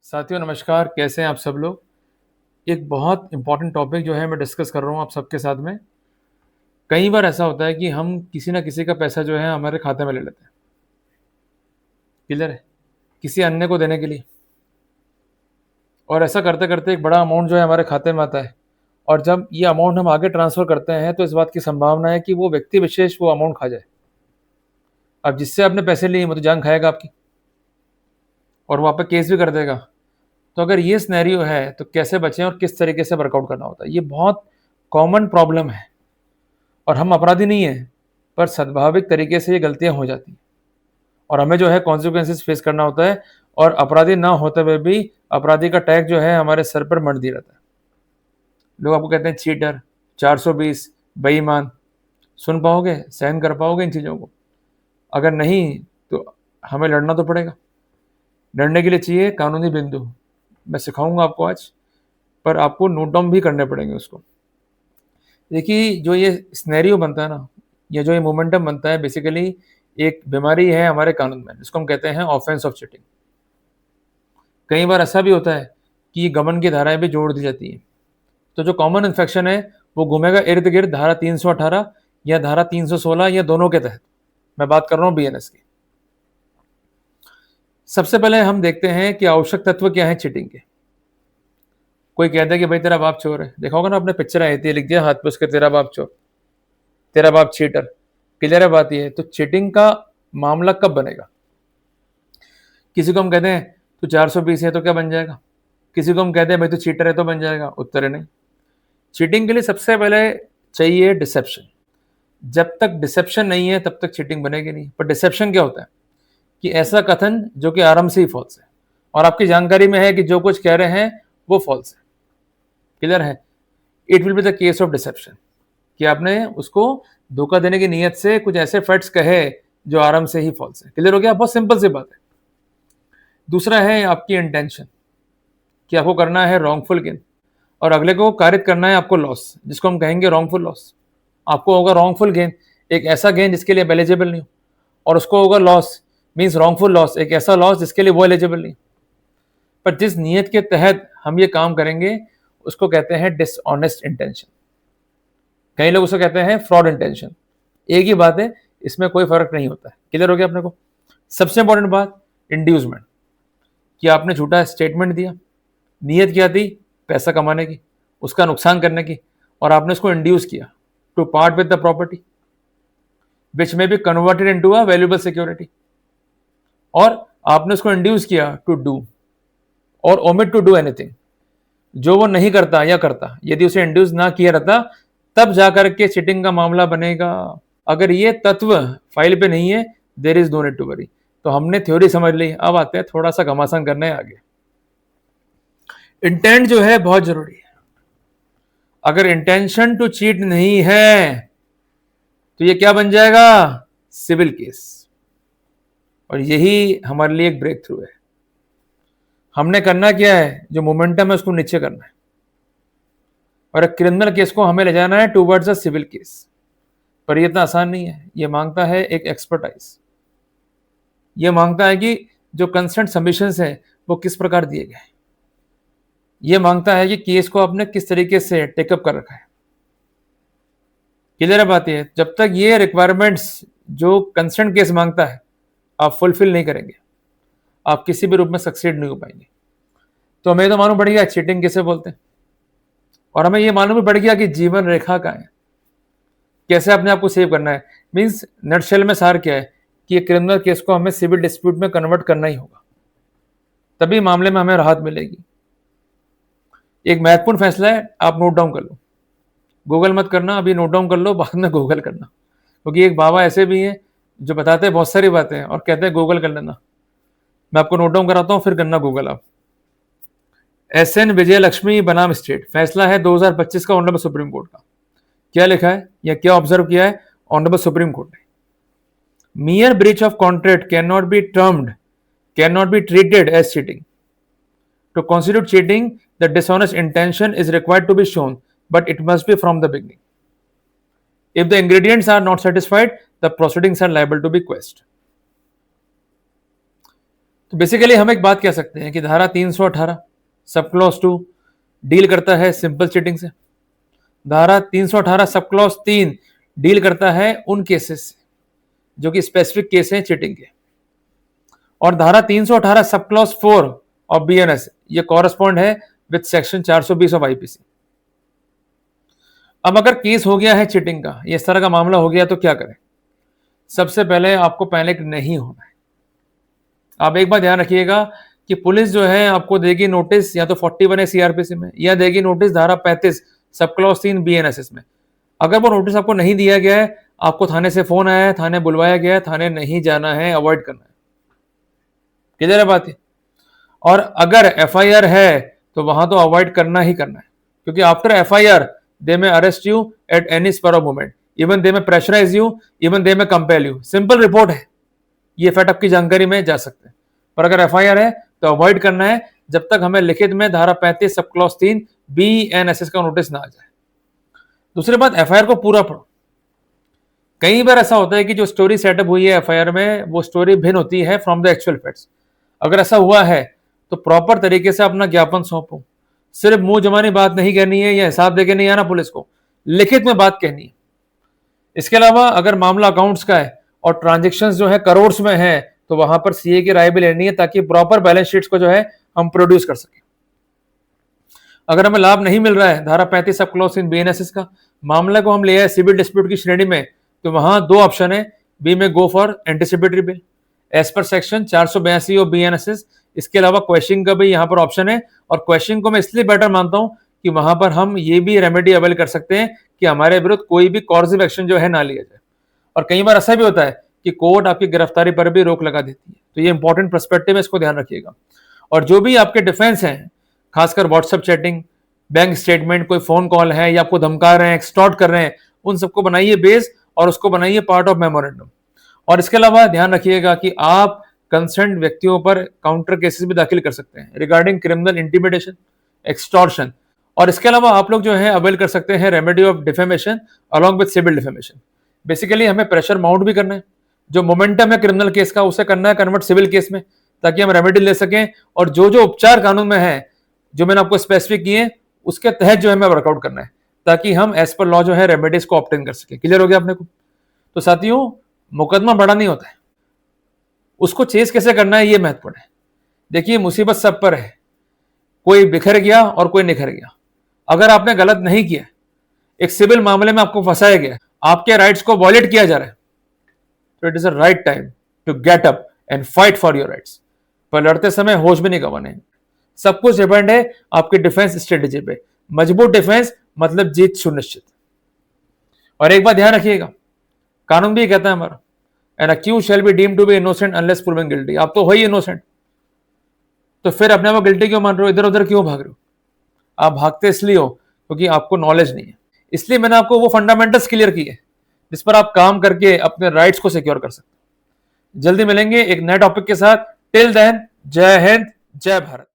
साथियों नमस्कार, कैसे हैं आप सब लोग। एक बहुत इम्पोर्टेंट टॉपिक जो है मैं डिस्कस कर रहा हूँ आप सबके साथ में। कई बार ऐसा होता है कि हम किसी ना किसी का पैसा जो है हमारे खाते में ले लेते हैं। क्लियर है, किसी अन्य को देने के लिए। और ऐसा करते करते एक बड़ा अमाउंट जो है हमारे खाते में आता है। और जब ये अमाउंट हम आगे ट्रांसफ़र करते हैं तो इस बात की संभावना है कि वो व्यक्ति विशेष वो अमाउंट खा जाए। अब जिससे आपने पैसे लिए वो तो जान खाएगा आपकी, और वो आप पे केस भी कर देगा। तो अगर ये सिनेरियो है तो कैसे बचें और किस तरीके से वर्कआउट करना होता है, ये बहुत कॉमन प्रॉब्लम है। और हम अपराधी नहीं हैं, पर स्वाभाविक तरीके से ये गलतियाँ हो जाती हैं और हमें जो है कॉन्सिक्वेंसेस फेस करना होता है। और अपराधी ना होते हुए भी अपराधी का टैग जो है हमारे सर पर मँड दिया रहता है। लोग आपको कहते हैं चीटर, 420, बेईमान। सुन पाओगे, सहन कर पाओगे इन चीज़ों को? अगर नहीं तो हमें लड़ना तो पड़ेगा। लड़ने के लिए चाहिए कानूनी बिंदु। मैं सिखाऊंगा आपको आज, पर आपको नोट डाउन भी करने पड़ेंगे उसको। देखिए, जो ये सिनेरियो बनता है ना, या जो ये मोमेंटम बनता है, बेसिकली एक बीमारी है हमारे कानून में जिसको हम कहते हैं ऑफेंस ऑफ चीटिंग। कई बार ऐसा भी होता है कि गबन की धाराएं भी जोड़ दी जाती हैं। तो जो कॉमन इन्फेक्शन है वो घूमेगा इर्द गिर्द धारा 318 या धारा 316 या दोनों के तहत। मैं बात कर रहा हूँ बीएनएस की। सबसे पहले हम देखते हैं कि आवश्यक तत्व क्या है चीटिंग के। कोई कहता है कि भाई तेरा बाप चोर है, देखा होगा ना आपने, पिक्चर आई थी, लिख दिया हाथ पे उसके तेरा बाप चोर, तेरा बाप चीटर। क्लियर है बात। ये तो चीटिंग का मामला कब बनेगा? किसी को हम कहते हैं तू 420 है तो क्या बन जाएगा? किसी को हम कहते हैं भाई तू चीटर है तो बन जाएगा? उत्तर है नहीं। चीटिंग के लिए सबसे पहले चाहिए डिसेप्शन। जब तक डिसेप्शन नहीं है तब तक चीटिंग बनेगी नहीं। पर डिसेप्शन क्या होता है? कि ऐसा कथन जो कि आराम से ही फॉल्स है और आपकी जानकारी में है कि जो कुछ कह रहे हैं वो फॉल्स है। क्लियर है? It will be the case of deception, कि आपने उसको धोखा देने की नीयत से कुछ ऐसे फैक्ट्स कहे जो आराम से ही फॉल्स है। क्लियर हो गया? बहुत सिंपल सी बात है। दूसरा है आपकी इंटेंशन, कि आपको करना है रॉन्गफुल गेन और अगले को कारित करना है आपको लॉस, जिसको हम कहेंगे रॉन्गफुल लॉस। आपको होगा रॉन्गफुल गेन, एक ऐसा गेन जिसके लिए एलिजिबल नहीं हो, और उसको होगा लॉस, मीन्स रॉन्गफुल लॉस, एक ऐसा लॉस जिसके लिए वो एलिजिबल नहीं। पर जिस नीयत के तहत हम ये काम करेंगे उसको कहते हैं डिसऑनेस्ट इंटेंशन। कई लोग उसको कहते हैं फ्रॉड इंटेंशन। एक ही बात है, इसमें कोई फर्क नहीं होता है। क्लियर हो गया अपने को? सबसे इंपॉर्टेंट बात, इंड्यूसमेंट, कि आपने झूठा स्टेटमेंट दिया, नीयत क्या थी? पैसा कमाने की, उसका नुकसान करने की, और आपने उसको इंड्यूस किया to part with the property which may be converted into a valuable security. और आपने उसको इंड्यूस किया to do or omit to do anything, जो वो नहीं करता या करता। यदि उसे इंड्यूस ना किया रहता तब जाकर के चीटिंग का मामला बनेगा। अगर ये तत्व फाइल पे नहीं है, there is no need to worry. तो हमने थ्योरी समझ ली, अब आते हैं थोड़ा सा घमासान करने आगे। इंटेंट जो है बहुत जरूरी है। अगर इंटेंशन टू चीट नहीं है तो ये क्या बन जाएगा? Civil case. और यही हमारे लिए एक ब्रेक थ्रू है। हमने करना क्या है? जो मोमेंटम है उसको नीचे करना है, और एक क्रिमिनल केस को हमें ले जाना है टूवर्ड्स अ सिविल केस। पर ये इतना आसान नहीं है। ये मांगता है एक एक्सपर्टाइज। ये मांगता है कि जो कंसेंट सबमिशंस हैं वो किस प्रकार दिए गए। ये मांगता है कि केस को आपने किस तरीके से टेकअप कर रखा है। क्लियर बात है? जब तक ये रिक्वायरमेंट्स जो कंसेंट केस मांगता है आप फुलफिल नहीं करेंगे, आप किसी भी रूप में सक्सीड नहीं हो पाएंगे। तो हमें तो मालूम पड़ गया चीटिंग किसे बोलते हैं, और हमें ये मालूम भी पड़ गया कि जीवन रेखा का है, कैसे अपने आप को सेव करना है। मीन्स नटशेल में सार क्या है कि ये क्रिमिनल केस को हमें सिविल डिस्प्यूट में कन्वर्ट करना ही होगा, तभी मामले में हमें राहत मिलेगी। एक महत्वपूर्ण फैसला है, आप नोट डाउन कर लो। गूगल मत करना, अभी नोट डाउन कर लो, बाद में गूगल करना। क्योंकि एक बाबा ऐसे भी हैं जो बताते हैं बहुत सारी बातें और कहते हैं गूगल कर लेना। मैं आपको नोट डाउन कराता हूं, फिर करना गूगल आप। एसएन विजय लक्ष्मी बनाम स्टेट, फैसला है 2025 का ऑनरेबल सुप्रीम कोर्ट का। क्या लिखा है या क्या ऑब्जर्व किया है ऑनरेबल सुप्रीम कोर्ट ने? mere breach of contract cannot be treated as cheating. To constitute cheating, the dishonest intention is required to be shown, but it must be from the beginning. If the ingredients are not satisfied, the proceedings are liable to be quashed. तो basically हम एक बात कह सकते हैं कि धारा 318 sub clause 2 deal करता है सिंपल चीटिंग से। धारा 318 सब क्लॉज 3 डील करता है उन केसेस से जो कि स्पेसिफिक केस हैं चीटिंग के। और धारा 318 सब क्लॉज 4 ऑफ बीएनएस ये कॉरेस्पॉन्ड है विद सेक्शन 420 ऑफ आईपीसी। अब अगर केस हो गया है चीटिंग का, इस तरह का मामला हो गया, तो क्या करें? सबसे पहले आपको पैनिक नहीं होना है। आप एक बात ध्यान रखिएगा कि पुलिस जो है आपको देगी नोटिस या तो 41 है सीआरपीसी में, या देगी नोटिस धारा 35 सब क्लॉज 3 बीएनएसएस में। अगर वो नोटिस आपको नहीं दिया गया है, आपको थाने से फोन आया है, थाने बुलवाया गया है, थाने नहीं जाना है, अवॉइड करना है। किधर है बात? और अगर एफआईआर है तो वहां तो अवॉइड करना ही करना है, क्योंकि after FIR they may arrest you at any spur of moment, even they may pressurise you, even they में कंपेल यू। सिंपल रिपोर्ट है, ये फैक्ट आपकी जानकारी में जा सकते हैं। पर अगर एफआईआर है तो अवॉइड करना है जब तक हमें लिखित में धारा 35 सब क्लॉज 3 बीएनएसएस का नोटिस ना आ जाए। दूसरी बात, एफआईआर को पूरा पढ़ो। कई बार ऐसा होता है कि जो स्टोरी सेटअप हुई है एफआईआर में वो स्टोरी भिन्न होती है फ्रॉम द एक्चुअल फैक्ट्स। अगर ऐसा हुआ है तो प्रॉपर तरीके से अपना ज्ञापन सौंपो। सिर्फ मुंह जमानी बात नहीं करनी है या हिसाब देके नहीं आना पुलिस को, लिखित में बात कहनी है। इसके अलावा अगर मामला अकाउंट्स का है और ट्रांजेक्शन्स जो है करोड़ में है तो वहां पर सीए की राय भी लेनी है ताकि प्रॉपर बैलेंस शीट्स को जो है हम प्रोड्यूस कर सके। अगर हमें लाभ नहीं मिल रहा है धारा 35 सब क्लॉज इन बीएनएसएस का, मामले को हम ले आए सिविल डिस्प्यूट की श्रेणी में, तो वहां दो ऑप्शन है, we may go for anticipatory bail as per section 482 of BNSS. इसके अलावा क्वेश्चनिंग का भी यहाँ पर ऑप्शन है, और क्वेश्चनिंग को मैं इसलिए बेटर मानता हूं कि वहां पर हम ये भी रेमेडी अवेल कर सकते हैं कि हमारे विरुद्ध कोई भी कॉर्सिव एक्शन जो है ना लिया जाए। और कई बार ऐसा भी होता है कि कोर्ट आपकी गिरफ्तारी पर भी रोक लगा देती है, तो ये इंपॉर्टेंट पर्सपेक्टिव है, इसको ध्यान रखिएगा। और जो भी आपके डिफेंस हैं, खासकर व्हाट्सएप चैटिंग, बैंक स्टेटमेंट, कोई फोन कॉल है या आपको धमका रहे हैं, एक्सटॉर्ट कर रहे हैं, उन सबको बनाइए बेस और उसको बनाइए पार्ट ऑफ मेमोरेंडम। और इसके अलावा ध्यान रखिएगा कि आप कंसर्न व्यक्तियों पर काउंटर केसेस भी दाखिल कर सकते हैं रिगार्डिंग क्रिमिनल इंटिमिडेशन, एक्सटॉर्शन। और इसके अलावा आप लोग जो है अवेल कर सकते हैं remedy of defamation along with civil defamation. Basically हमें प्रेशर माउंट भी करना है, जो मोमेंटम है क्रिमिनल केस का उसे करना है कन्वर्ट सिविल केस में, ताकि हम रेमेडी ले सकें। और जो जो उपचार कानून में है जो मैंने आपको स्पेसिफिक किए उसके तहत जो है हमें वर्कआउट करना है, ताकि हम एज पर लॉ जो है रेमेडीज को ऑब्टेन कर सके। क्लियर हो गया अपने को? तो साथियों, मुकदमा बड़ा नहीं होता है, उसको चेस कैसे करना है ये महत्वपूर्ण है। देखिए, मुसीबत सब पर है, कोई बिखर गया और कोई निखर गया। अगर आपने गलत नहीं किया, एक सिविल मामले में आपको फंसाया गया, आपके राइट्स को वॉयलेट किया जा रहा है, तो it is a right time to get up and fight for your rights. पर लड़ते समय होश भी नहीं गंवाने। सब कुछ डिपेंड है आपकी डिफेंस स्ट्रेटेजी पे। मजबूत डिफेंस मतलब जीत सुनिश्चित। और एक बात ध्यान रखिएगा, कानून भी कहता है हमारा, an accused shall be deemed to be innocent unless proven guilty. आप तो हो ही इनोसेंट, तो फिर अपने आप गिल्टी क्यों मान रहे हो? इधर उधर क्यों भाग रहे हो? आप भागते इसलिए हो क्योंकि आपको नॉलेज नहीं है। इसलिए मैंने आपको वो फंडामेंटल्स क्लियर किए जिस पर आप काम करके अपने राइट्स को सिक्योर कर सकते हो। जल्दी मिलेंगे एक नए टॉपिक के साथ। टिल देन, जय हिंद, जय भारत।